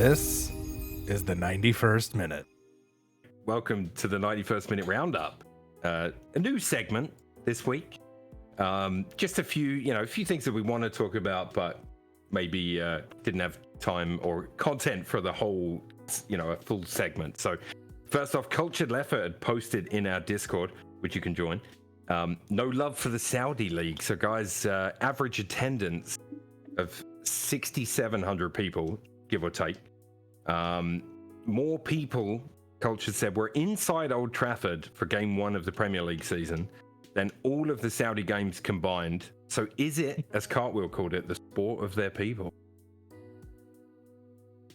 This is the 91st minute. Welcome to the 91st minute roundup. A new segment this week. Just a few things that we want to talk about, but maybe didn't have time or content for the whole, a full segment. So first off, Cultured Leffer had posted in our Discord, which you can join. No love for the Saudi League. So guys, average attendance of 6,700 people, give or take. More people, Culture said, were inside Old Trafford for game one of the Premier League season than all of the Saudi games combined. So is it, as Cartwheel called it, the sport of their people?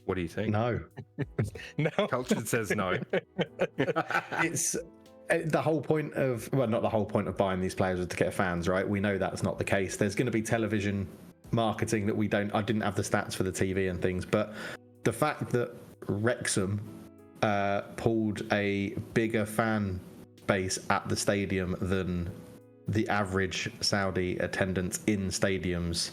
What do you think? No. No. Culture says no. It's the whole point of, well, not the whole point of buying these players was to get fans, right? We know that's not the case. There's going to be television marketing that I didn't have the stats for the TV and things, but the fact that Wrexham pulled a bigger fan base at the stadium than the average Saudi attendance in stadiums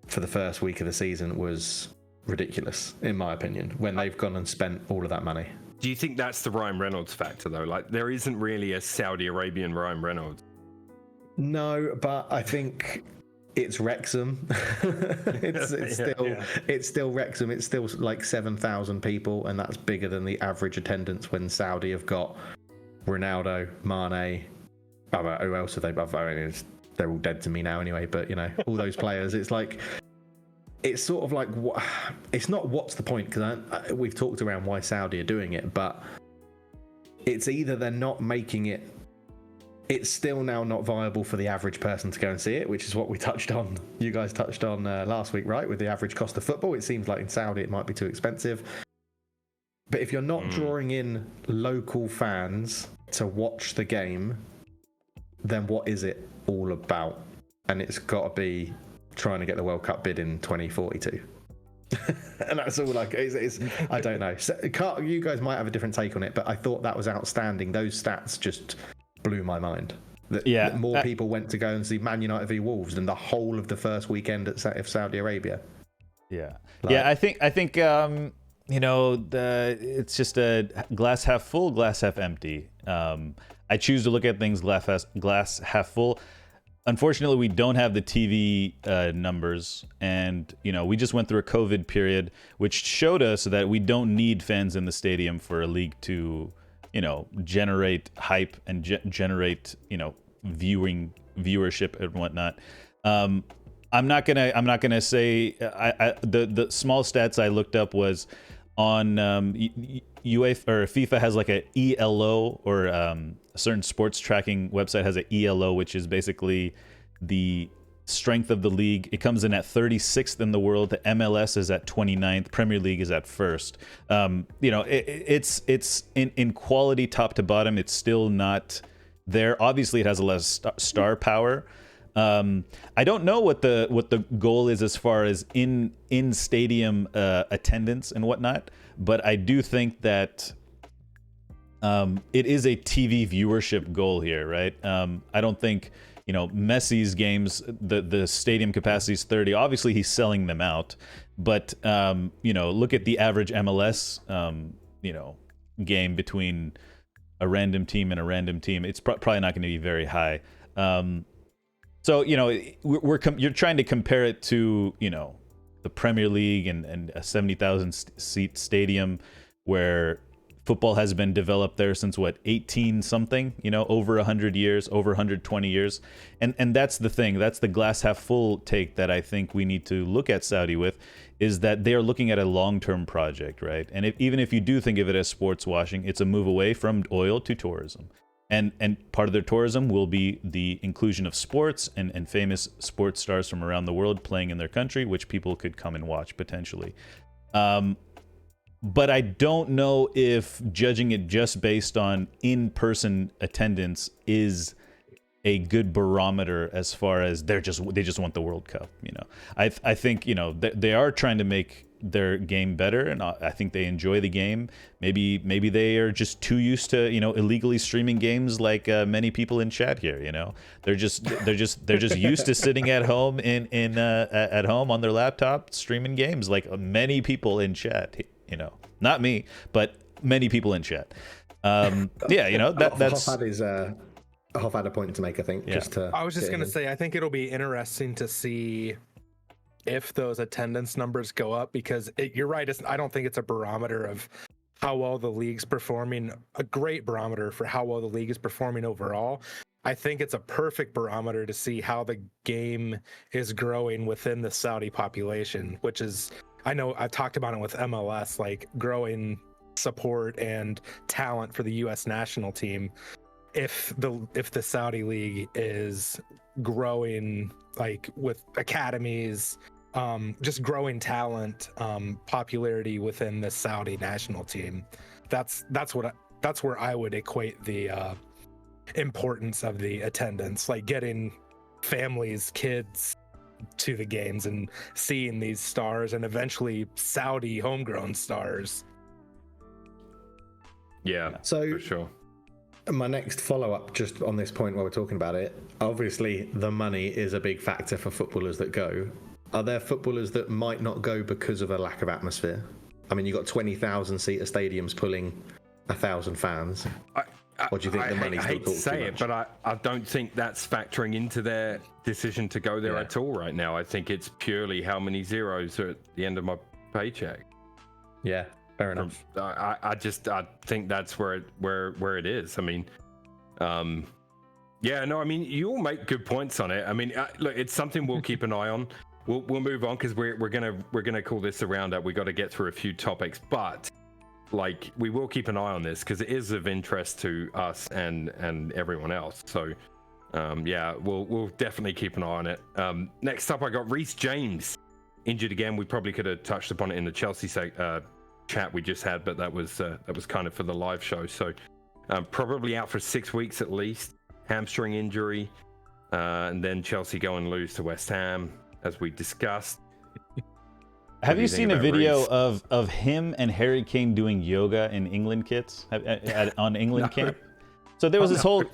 for the first week of the season was ridiculous, in my opinion, when they've gone and spent all of that money. Do you think that's the Ryan Reynolds factor, though? Like, there isn't really a Saudi Arabian Ryan Reynolds. No, but I think it's Wrexham. It's still Wrexham. It's still like 7,000 people, and that's bigger than the average attendance when Saudi have got Ronaldo, Mane. Who else have they? They're all dead to me now anyway. But all those players. It's like, it's sort of like, it's not what's the point, because we've talked around why Saudi are doing it, but it's either they're not making it. It's still now not viable for the average person to go and see it, which is what we touched on. You guys touched on last week, right? With the average cost of football, it seems like in Saudi it might be too expensive. But if you're not drawing in local fans to watch the game, then what is it all about? And it's got to be trying to get the World Cup bid in 2042. And that's all I don't know. So, you guys might have a different take on it, but I thought that was outstanding. Those stats just blew my mind. That more people went to go and see Man United v Wolves than the whole of the first weekend of Saudi Arabia. I think it's just a glass half full, glass half empty. I choose to look at things glass half full. Unfortunately, we don't have the TV numbers, and we just went through a COVID period, which showed us that we don't need fans in the stadium for a league to generate hype and generate viewership and whatnot. I'm not gonna say the small stats I looked up was on UEFA or FIFA has like a ELO, or a certain sports tracking website has an ELO, which is basically the strength of the league. It comes in at 36th in the world. The MLS is at 29th. Premier League is at 1st. It's in quality top to bottom. It's still not there. Obviously, it has a less star power. I don't know what the goal is as far as in stadium attendance and whatnot, but I do think that it is a TV viewership goal here, right? I don't think Messi's games, the stadium capacity is 30. Obviously, he's selling them out, but look at the average MLS game between a random team and a random team. It's probably not going to be very high. So you're trying to compare it to the Premier League and a 70,000 seat stadium where football has been developed there since 18 something, over 100 years, over 120 years. And that's the thing. That's the glass half full take that I think we need to look at Saudi with, is that they are looking at a long-term project, right? And even if you do think of it as sports washing, it's a move away from oil to tourism. And part of their tourism will be the inclusion of sports and famous sports stars from around the world playing in their country, which people could come and watch potentially. But I don't know if judging it just based on in-person attendance is a good barometer as far as they just want the World Cup. I think they are trying to make their game better, and I think they enjoy the game. Maybe they are just too used to illegally streaming games like many people in chat here. They're just used to sitting at home at home on their laptop streaming games like many people in chat. You know, not me, but many people in chat. Yeah, you know, that's Hoff had a point to make, I think. Yeah. I was just going to say, I think it'll be interesting to see if those attendance numbers go up, because you're right. I don't think it's a barometer of how well the league's performing, a great barometer for how well the league is performing overall. I think it's a perfect barometer to see how the game is growing within the Saudi population, which is, I know I've talked about it with MLS, like growing support and talent for the U.S. national team. If the Saudi league is growing, like with academies, just growing talent, popularity within the Saudi national team, that's where I would equate the importance of the attendance, like getting families, kids to the games and seeing these stars, and eventually Saudi homegrown stars. Yeah, So for sure. my next follow-up just on this point while we're talking about it, obviously the money is a big factor for footballers that go. Are there footballers that might not go because of a lack of atmosphere? I mean, you've got 20,000 seater stadiums pulling 1,000 fans. Or do you think the money I still hate to talks say too it, much? but I don't think that's factoring into their decision to go there Yeah. at all right now. I think it's purely how many zeros are at the end of my paycheck. Yeah, fair enough. I think that's where it is. I mean, yeah, no, I mean, you all make good points on it. I mean, look, it's something we'll keep an eye on. We'll move on because we're gonna call this a roundup. We got to get through a few topics, but like we will keep an eye on this because it is of interest to us and everyone else. So yeah, we'll definitely keep an eye on it. Next up, I got Reece James injured again. We probably could have touched upon it in the Chelsea chat we just had, but that was kind of for the live show. So probably out for 6 weeks at least. Hamstring injury, and then Chelsea go and lose to West Ham, as we discussed. Have do you you think seen a about video Reece? of him and Harry Kane doing yoga in England kits on England camp? So there was this whole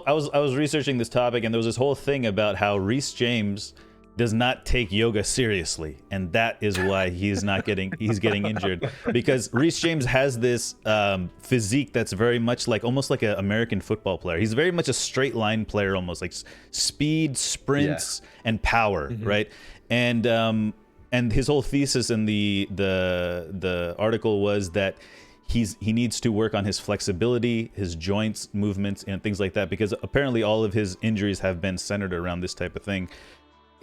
I was researching this topic, and there was this whole thing about how Reece James does not take yoga seriously, and that is why he's getting injured, because Reece James has this physique that's very much like almost like an American football player. He's very much a straight line player, almost like speed, sprints, and power, right? And his whole thesis in the article was that he needs to work on his flexibility, his joints, movements, and things like that, because apparently all of his injuries have been centered around this type of thing.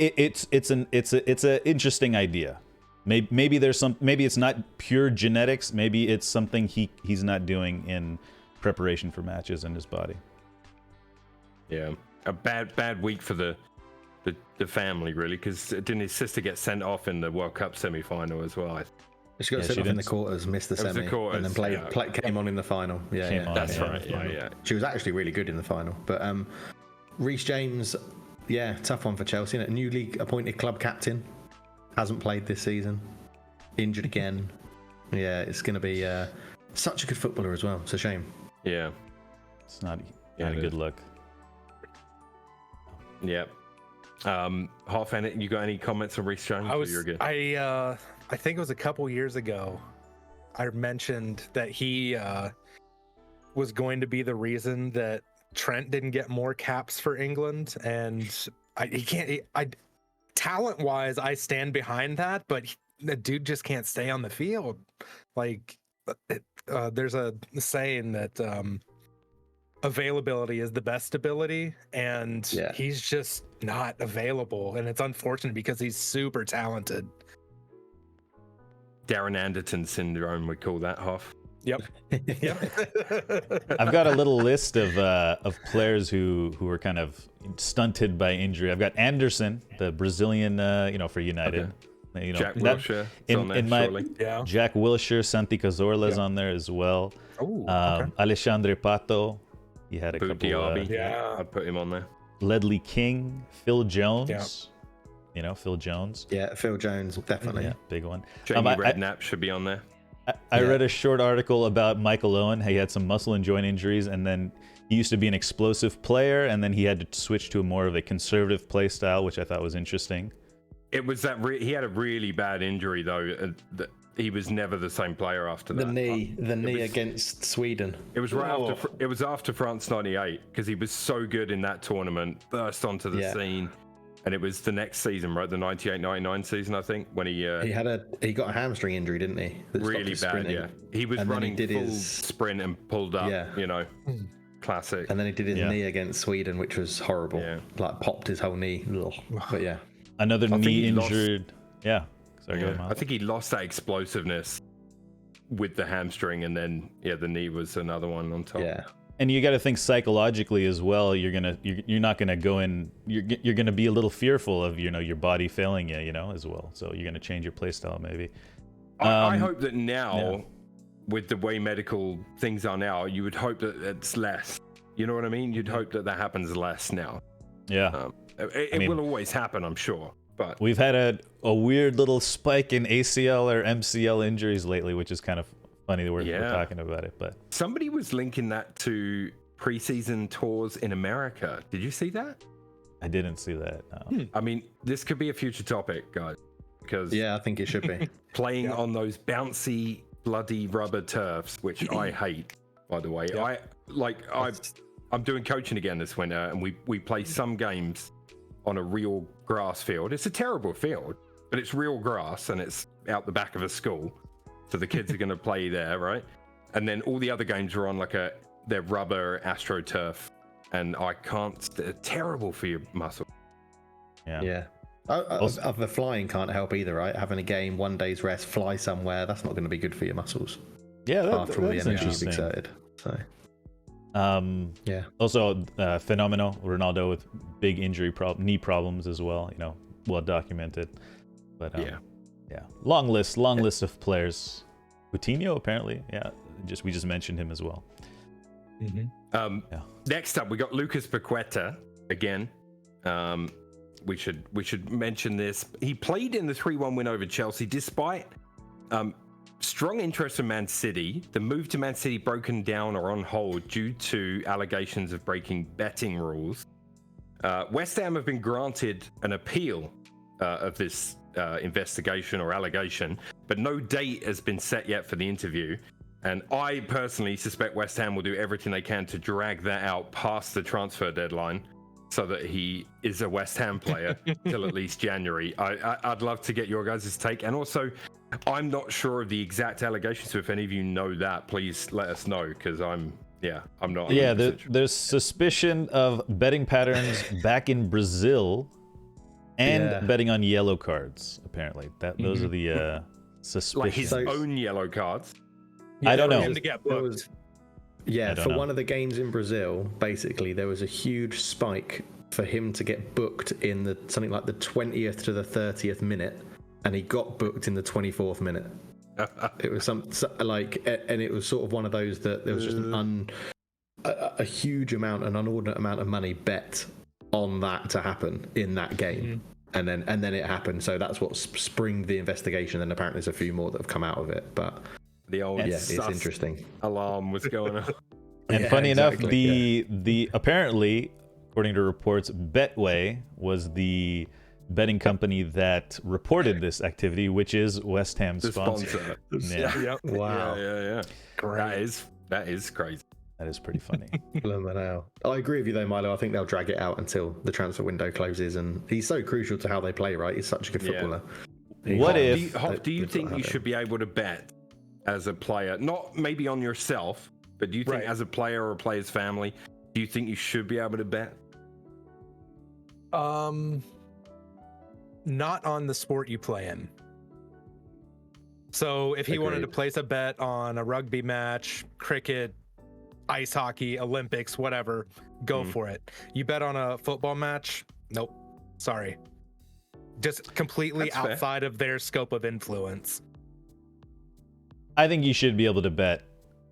It's an interesting idea. Maybe it's not pure genetics. Maybe it's something he's not doing in preparation for matches in his body. Yeah, a bad week for the family, really, because didn't his sister get sent off in the World Cup semi-final as well? She got Yeah, sent she off in the didn't- quarters, missed the was the semi, quarters, and then yeah. came on in the final. Yeah, Came yeah. on, That's yeah. right. Yeah. She was actually really good in the final. But Reece James, yeah, tough one for Chelsea. A newly appointed club captain, hasn't played this season, injured again. Yeah, it's going to be such a good footballer as well. It's a shame. Yeah. It's not Yeah, a it good is. look. Yeah. Half you got any comments on Reece James? You're good. I think it was a couple years ago, I mentioned that he was going to be the reason that Trent didn't get more caps for England, and talent wise, I stand behind that, but the dude just can't stay on the field. Like, there's a saying that availability is the best ability, and he's just not available, and it's unfortunate because he's super talented. Darren Anderton syndrome, we call that, Hoff. Yep. I've got a little list of players who were kind of stunted by injury. I've got Anderson, the Brazilian, for United. Okay. Jack Wilshere is on there, in my surely. Yeah. Jack Wilshere, Santi Cazorla's on there as well. Oh, okay. Alexandre Pato, he had a Boo couple. Diaby. Yeah. I'd put him on there. Ledley King, Phil Jones. Yeah. Phil Jones. Yeah, Phil Jones, definitely. Yeah, big one. Jamie I- Redknapp should be on there. I read a short article about Michael Owen. He had some muscle and joint injuries, and then he used to be an explosive player, and then he had to switch to more of a conservative play style, which I thought was interesting. It was that he had a really bad injury though. he was never the same player after that. The knee was- against Sweden. It was after France '98 because he was so good in that tournament, burst onto the Yeah. scene, and it was the next season, right? The 98-99 season, I think, when he He got a hamstring injury, didn't he? That stopped really his bad. sprinting. Yeah, he was And then he running did full his- sprint and pulled up. Yeah. You know, classic. And then he did his Yeah. knee against Sweden, which was horrible. Yeah. Like popped his whole knee. Ugh. But yeah, Another think knee he lost- injured. Yeah. Sorry, go ahead, I Miles. think he lost that explosiveness with the hamstring, and then the knee was another one on top. yeah. And you got to think psychologically as well. You're not gonna go in. You're gonna be a little fearful of your body failing you, as well. So you're gonna change your play style maybe. I Um, hope that now, yeah. with the way medical things are now, you would hope that it's less. You know what I mean? You'd hope that happens less now. Yeah. It mean- will always happen, I'm sure. But We've had a weird little spike in ACL or MCL injuries lately, which is kind of funny that we're Yeah. talking about it. But somebody was linking that to preseason tours in America. Did you see that? I didn't see that. No. I mean, this could be a future topic, guys, because Yeah, I think it should be. playing on those bouncy, bloody rubber turfs, which I hate, by the way. I'm doing coaching again this winter, and we play some games on a real grass field. It's a terrible field, but it's real grass, and it's out the back of a school, so the kids are going to play there, right? And then all the other games are on they're rubber AstroTurf, and I can't. They're terrible for your muscle. Yeah. Yeah. The flying can't help either, right? Having a game, 1 day's rest, fly somewhere, that's not going to be good for your muscles Yeah. after all the that's energy you've interesting. exerted. So, yeah. Also, phenomenal Ronaldo with big knee problems as well. Well documented. But yeah. Long list of players. Coutinho apparently. Yeah. We just mentioned him as well. Next up, we got Lucas Paqueta again. We should mention this. He played in the 3-1 win over Chelsea, despite strong interest from Man City. The move to Man City broken down or on hold due to allegations of breaking betting rules. West Ham have been granted an appeal of this investigation or allegation, but no date has been set yet for the interview. And I personally suspect West Ham will do everything they can to drag that out past the transfer deadline so that he is a West Ham player till at least January. I'd love to get your guys' take. And also, I'm not sure of the exact allegations, so if any of you know that, please let us know, because I'm not. Yeah, 100% sure. there's suspicion of betting patterns back in Brazil and Yeah. betting on yellow cards, apparently. Those are the suspicions. Like his So- own yellow cards. I don't for know. him to get There booked. was, yeah, I don't for know. one of the games in Brazil, basically there was a huge spike for him to get booked in something like the 20th to the 30th minute, and he got booked in the 24th minute. It was and it was sort of one of those that there was just a huge amount, an inordinate amount of money bet on that to happen in that game. And then it happened. So that's what springed the investigation. And apparently there's a few more that have come out of it. But The old yeah, it's sus interesting. alarm was going on. And Yeah, funny enough, exactly, the apparently, according to reports, Betway was the betting company that reported this activity, which is West Ham's The sponsor. sponsor. Yeah, Yep. Wow. Yeah. That is crazy. that is pretty funny. Blimmin' hell. I agree with you though, Milo. I think they'll drag it out until the transfer window closes, and he's so crucial to how they play. Right, he's such a good Yeah. footballer. What He's- if- Hoff, do you they've think got to you have should be able to bet as a player, not maybe on yourself, but do you think Right. as a player or a player's family, do you think you should be able to bet? Not on the sport you play in. So if he wanted to Agreed. place a bet on a rugby match, cricket, ice hockey, Olympics, whatever, go for it. You bet on a football match? Nope. Sorry. Just completely That's fair. outside of their scope of influence. I think you should be able to bet.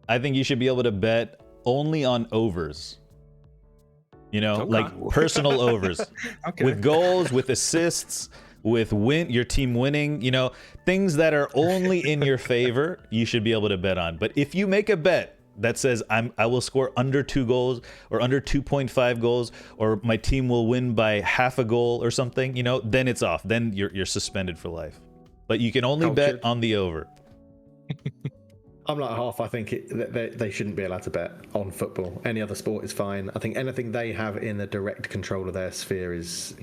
I think you should be able to bet only on overs. Okay. Like personal overs. Okay. With goals, with assists, with your team winning, things that are only in your favor, you should be able to bet on. But if you make a bet that says I will score under 2 goals or under 2.5 goals, or my team will win by half a goal or something, then it's off. Then you're suspended for life. But you can only bet Cultured. on the over. I'm like half. I think they shouldn't be allowed to bet on football. Any other sport is fine. I think anything they have in the direct control of their sphere is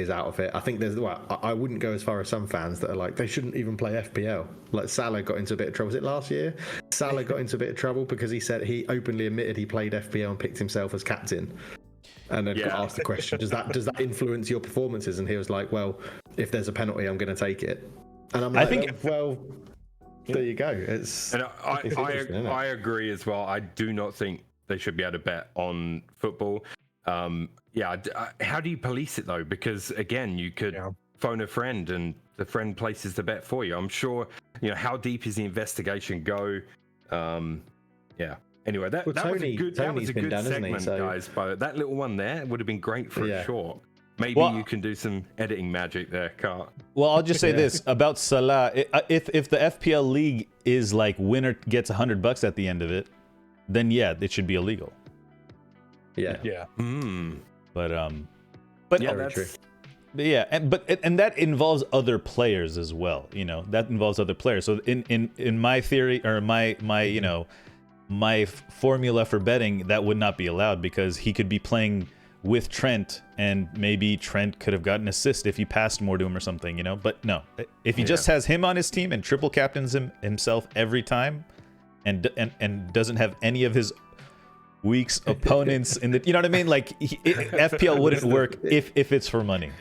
out of it. I think there's. Well, I wouldn't go as far as some fans that are like they shouldn't even play FPL. Like Salah got into a bit of trouble. Was it last year? Salah got into a bit of trouble because he openly admitted he played FPL and picked himself as captain. And then got asked the question, does that influence your performances? And he was like, well, if there's a penalty, I'm going to take it. And I'm like, well, there you go. It's I agree as well. I do not think they should be able to bet on football. How do you police it though? Because again, you could phone a friend and the friend places the bet for you. I'm sure, how deep is the investigation go? Anyway, that was a good segment, guys. But that little one there would have been great for a short. Maybe you can do some editing magic there, Cart. Well, I'll just say this about Salah. If the FPL league is like winner gets $100 at the end of it, then it should be illegal. Yeah. But very true. Yeah, and that involves other players as well. That involves other players. So in my theory or my my formula for betting, that would not be allowed because he could be playing with Trent and maybe Trent could have gotten an assist if he passed more to him or something, But no, if he just has him on his team and triple captains himself every time and doesn't have any of his week's opponents in the, you know what I mean? Like FPL wouldn't work if it's for money.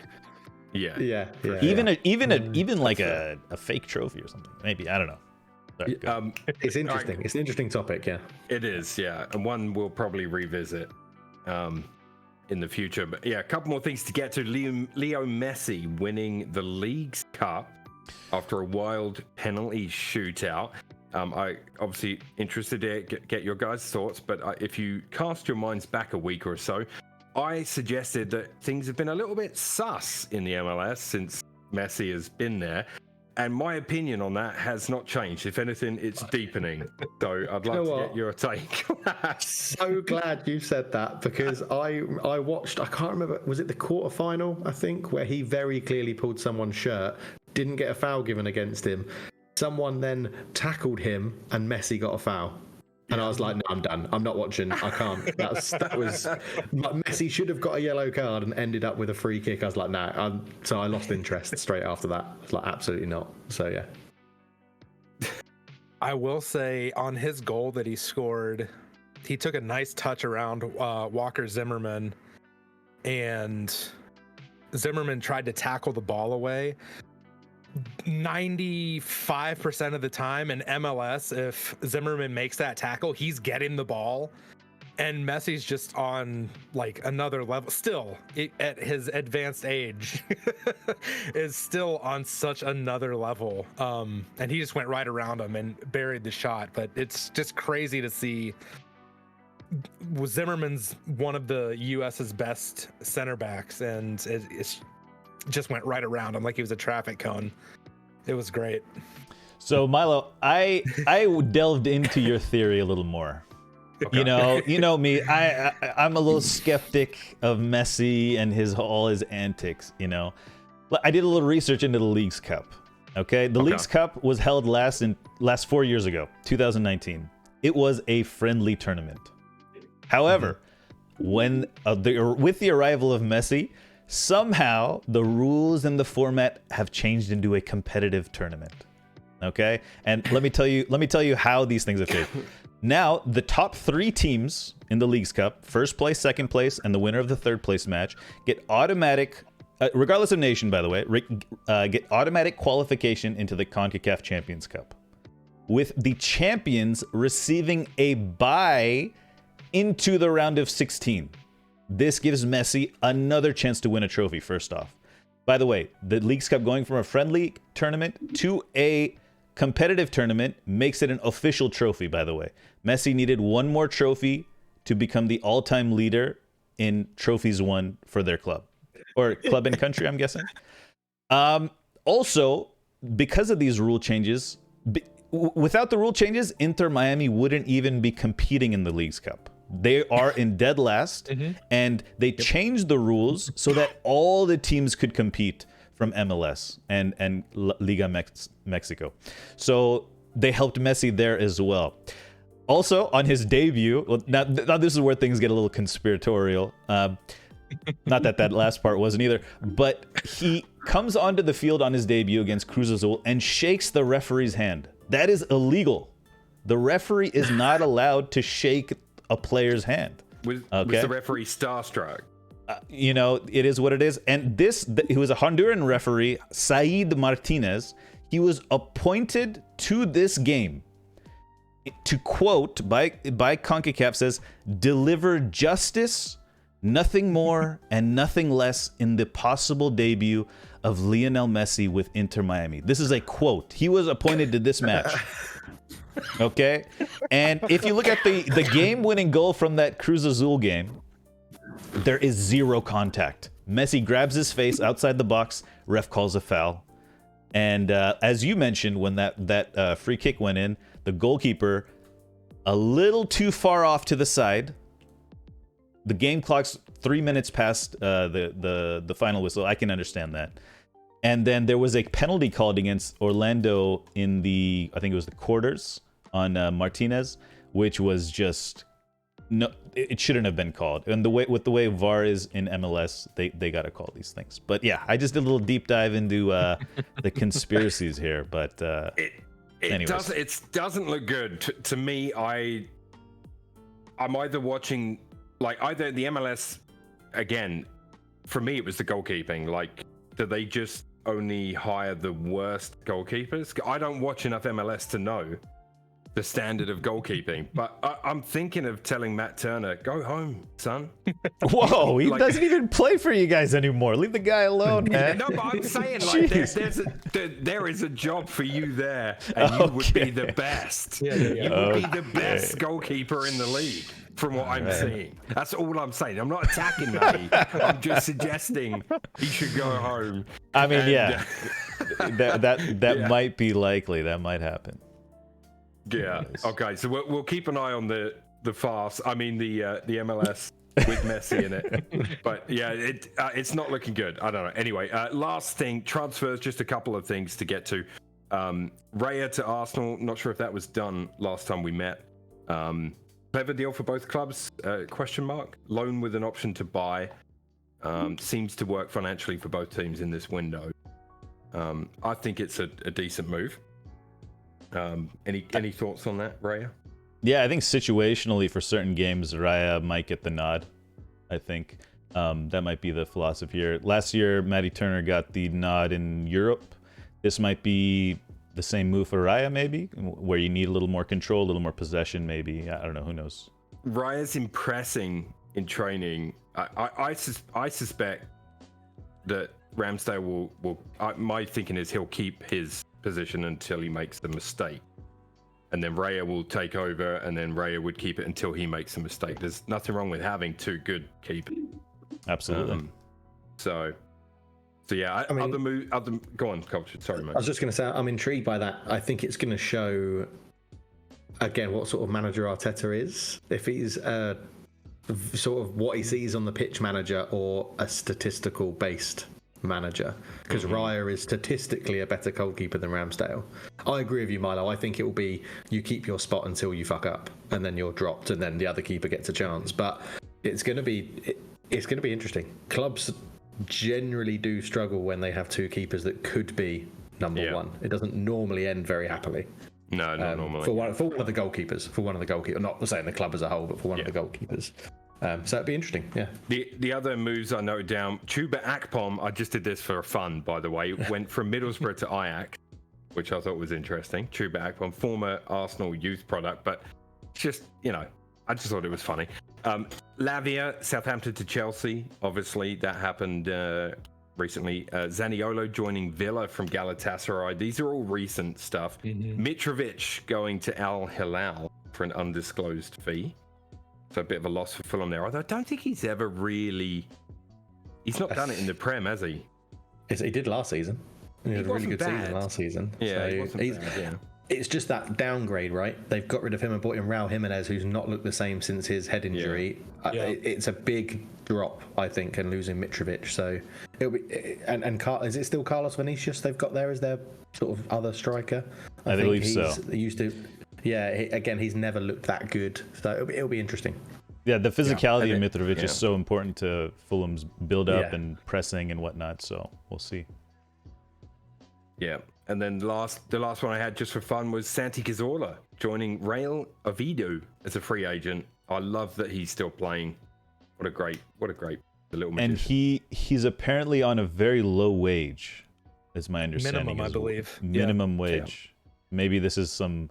Yeah. Even like a fake trophy or something. Maybe, I don't know. Sorry, it's interesting. It's an interesting topic, yeah. It is, yeah. And one we'll probably revisit in the future. But a couple more things to get to. Leo Messi winning the Leagues Cup after a wild penalty shootout. I obviously interested to get your guys' thoughts, but if you cast your minds back a week or so, I suggested that things have been a little bit sus in the MLS since Messi has been there. And my opinion on that has not changed. If anything, it's deepening. So I'd like to get your take. So glad you said that because I watched, I can't remember, was it the quarterfinal, I think, where he very clearly pulled someone's shirt, didn't get a foul given against him. Someone then tackled him and Messi got a foul. And I was like, no, I'm done. I'm not watching. I can't. That was Messi should have got a yellow card and ended up with a free kick. I was like, no. So I lost interest straight after that. I was like, absolutely not. So yeah. I will say on his goal that he scored, he took a nice touch around Walker Zimmerman, and Zimmerman tried to tackle the ball away. 95% of the time in MLS, if Zimmerman makes that tackle, he's getting the ball, and Messi's just on like another level still at his advanced age is still on such another level, and he just went right around him and buried the shot. But it's just crazy to see. Zimmerman's one of the US's best center backs, and it's just went right around him like he was a traffic cone. It was great. So Milo, I delved into your theory a little more. Okay. You know me. I'm a little skeptic of Messi and all his antics. I did a little research into the Leagues Cup. Okay, the Leagues Cup was held last 4 years ago, 2019. It was a friendly tournament. However, with the arrival of Messi, somehow the rules and the format have changed into a competitive tournament. Okay, and let me tell you how these things have changed. Now, the top 3 teams in the Leagues Cup, first place, second place, and the winner of the third place match, get automatic, regardless of nation, by the way, get automatic qualification into the CONCACAF Champions Cup, with the champions receiving a bye into the round of 16. This gives Messi another chance to win a trophy, first off. By the way, the Leagues Cup going from a friendly tournament to a competitive tournament makes it an official trophy, by the way. Messi needed one more trophy to become the all-time leader in trophies won for their club. Or club and country, I'm guessing. Also, because of these rule changes, without the rule changes, Inter Miami wouldn't even be competing in the Leagues Cup. They are in dead last, and they changed the rules so that all the teams could compete from MLS and Liga Mexico. So they helped Messi there as well. Also, on his debut, well, now this is where things get a little conspiratorial. Not that last part wasn't either, but he comes onto the field on his debut against Cruz Azul and shakes the referee's hand. That is illegal. The referee is not allowed to shake a player's hand. Was the referee starstruck? You know, it is what it is. And he was a Honduran referee, Said Martinez. He was appointed to this game to quote by CONCACAF says, deliver justice, nothing more and nothing less in the possible debut of Lionel Messi with Inter Miami. This is a quote. He was appointed to this match. Okay? And if you look at the game-winning goal from that Cruz Azul game, there is zero contact. Messi grabs his face outside the box, ref calls a foul. And as you mentioned, when that free kick went in, the goalkeeper a little too far off to the side. The game clock's 3 minutes past the final whistle. I can understand that. And then there was a penalty called against Orlando in I think it was the quarters on Martinez, which was just no. It shouldn't have been called. And with the way VAR is in MLS, they got to call these things. But yeah, I just did a little deep dive into the conspiracies here. But it doesn't look good to me. I'm either watching either the MLS again. For me, it was the goalkeeping. Like, do they just only hire the worst goalkeepers? I don't watch enough MLS to know the standard of goalkeeping, but I'm thinking of telling Matt Turner, go home, son. Whoa, he doesn't even play for you guys anymore. Leave the guy alone, man. No, but I'm saying, like, there is a job for you there, and you would be the best. Yeah. You would be the best goalkeeper in the league, from what I'm seeing. That's all I'm saying. I'm not attacking Matty. I'm just suggesting he should go home. I mean, that might be likely. That might happen. Yeah. Okay. So we'll keep an eye on the farce. I mean the MLS with Messi in it. But yeah, it's not looking good. I don't know. Anyway, last thing, transfers. Just a couple of things to get to. Raya to Arsenal. Not sure if that was done last time we met. Clever deal for both clubs? Question mark. Loan with an option to buy. Seems to work financially for both teams in this window. I think it's a decent move. Any thoughts on that, Raya? Yeah, I think situationally for certain games, Raya might get the nod. I think that might be the philosophy here. Last year, Matty Turner got the nod in Europe. This might be the same move for Raya, maybe, where you need a little more control, a little more possession, maybe. I don't know. Who knows? Raya's impressing in training. I suspect that Ramsdale will. My thinking is he'll keep his position until he makes the mistake, and then Raya will take over, and then Raya would keep it until he makes a mistake. There's nothing wrong with having two good keepers. Absolutely. So yeah. I mean, go on, Culture. Sorry, mate. I was just going to say I'm intrigued by that. I think it's going to show again what sort of manager Arteta is. If he's sort of what he sees on the pitch manager or a statistical based manager, because Raya is statistically a better goalkeeper than Ramsdale. I agree with you, Milo. I think it will be you keep your spot until you fuck up, and then you're dropped, and then the other keeper gets a chance. But it's going to be interesting. Clubs generally do struggle when they have two keepers that could be number one. It doesn't normally end very happily. No, not normally. For one of the goalkeepers. Not saying the club as a whole, but for one of the goalkeepers. So it'd be interesting, yeah. The other moves I noted down, Chuba Akpom, I just did this for fun, by the way, went from Middlesbrough to Ajax, which I thought was interesting. Chuba Akpom, former Arsenal youth product, but just, I just thought it was funny. Lavia, Southampton to Chelsea, obviously that happened recently. Zaniolo joining Villa from Galatasaray. These are all recent stuff. Mitrovic going to Al Hilal for an undisclosed fee. So a bit of a loss for Fulham there. Although I don't think he's ever really... He's not done it in the Prem, has he? He did last season. He had a really good season last season. Yeah, so he wasn't bad, yeah. It's just that downgrade, right? They've got rid of him and brought in Raul Jimenez, who's not looked the same since his head injury. It's a big drop, I think, and losing Mitrovic. So it'll be is it still Carlos Vinicius they've got there as their sort of other striker? I believe so. He used to. Yeah, again, he's never looked that good, so it'll be interesting. Yeah, the physicality and of Mitrovic yeah. is so important to Fulham's build-up Yeah. and pressing and whatnot. So we'll see. Yeah, and then the last one I had just for fun was Santi Cazorla joining Real Oviedo as a free agent. I love that he's still playing. What a great little magician. And he's apparently on a very low wage, is my understanding. Minimum, I as well. believe. Minimum wage. Maybe this is some,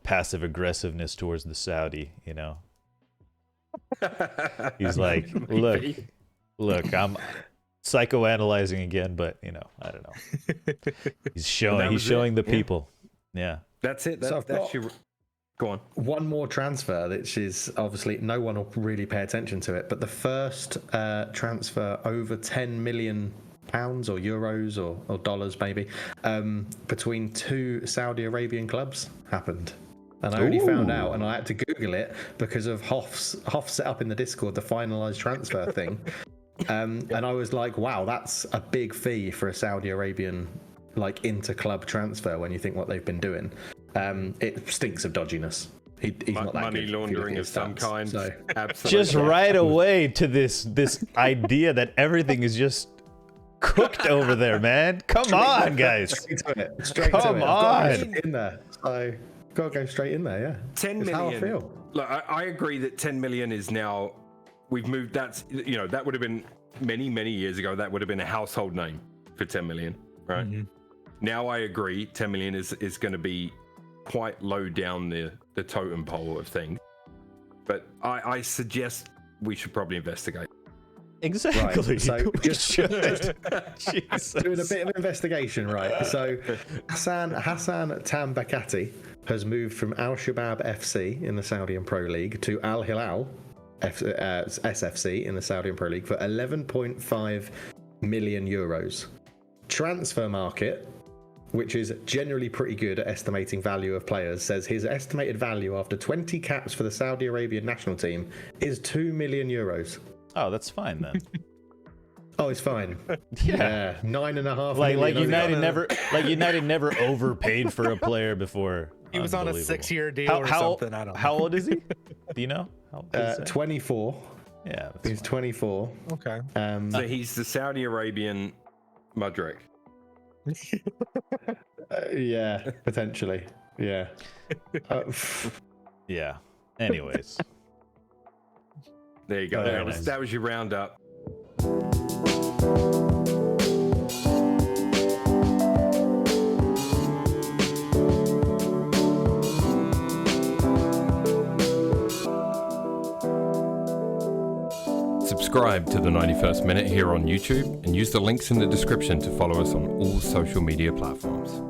passive aggressiveness towards the Saudi. He's like, look, I'm psychoanalyzing again, but I don't know. He's showing the people. Yeah. That's it. So I've That's got- your. Go on. One more transfer, which is obviously no one will really pay attention to it, but the first transfer over £10 million or euros or dollars maybe between two Saudi Arabian clubs happened. And I only found out, and I had to Google it because of Hoff set up in the Discord the finalised transfer thing. And I was like, wow, that's a big fee for a Saudi Arabian inter-club transfer when you think what they've been doing. It stinks of dodginess. He's not that Money good if you look laundering at of his some stats, kind. so- Absolutely. Just right away to this idea that everything is just cooked over there, man. Come on, guys. Straight to it. Straight Come to it. I've got to go on. straight in there. So got to go straight in there. Yeah. 10 It's how I million. feel. Look, I agree that 10 million is now. We've moved. That would have been many years ago. That would have been a household name for 10 million, right? Mm-hmm. Now I agree. 10 million is going to be quite low down the totem pole of things. But I suggest we should probably investigate. Exactly. Right, so We just- should. Doing a Jesus. bit of investigation, right? So Hassan Tambakati has moved from Al Shabab FC in the Saudian Pro League to Al Hilal SFC in the Saudian Pro League for 11.5 million euros. Transfer Market, which is generally pretty good at estimating value of players, says his estimated value after 20 caps for the Saudi Arabian national team is 2 million euros. Oh, that's fine then. Oh, it's fine. Yeah. 9.5 Like million. United never overpaid for a player before. He was on a Unbelievable. 6-year deal or something. I don't know. How old is he? Do you know? How old is he? 24. Yeah. that's He's 24. Okay. So he's the Saudi Arabian Mudrick. Yeah, potentially. Yeah. Yeah. Anyways. There you go. Very nice. That was your roundup. Subscribe to the 91st Minute here on YouTube and use the links in the description to follow us on all social media platforms.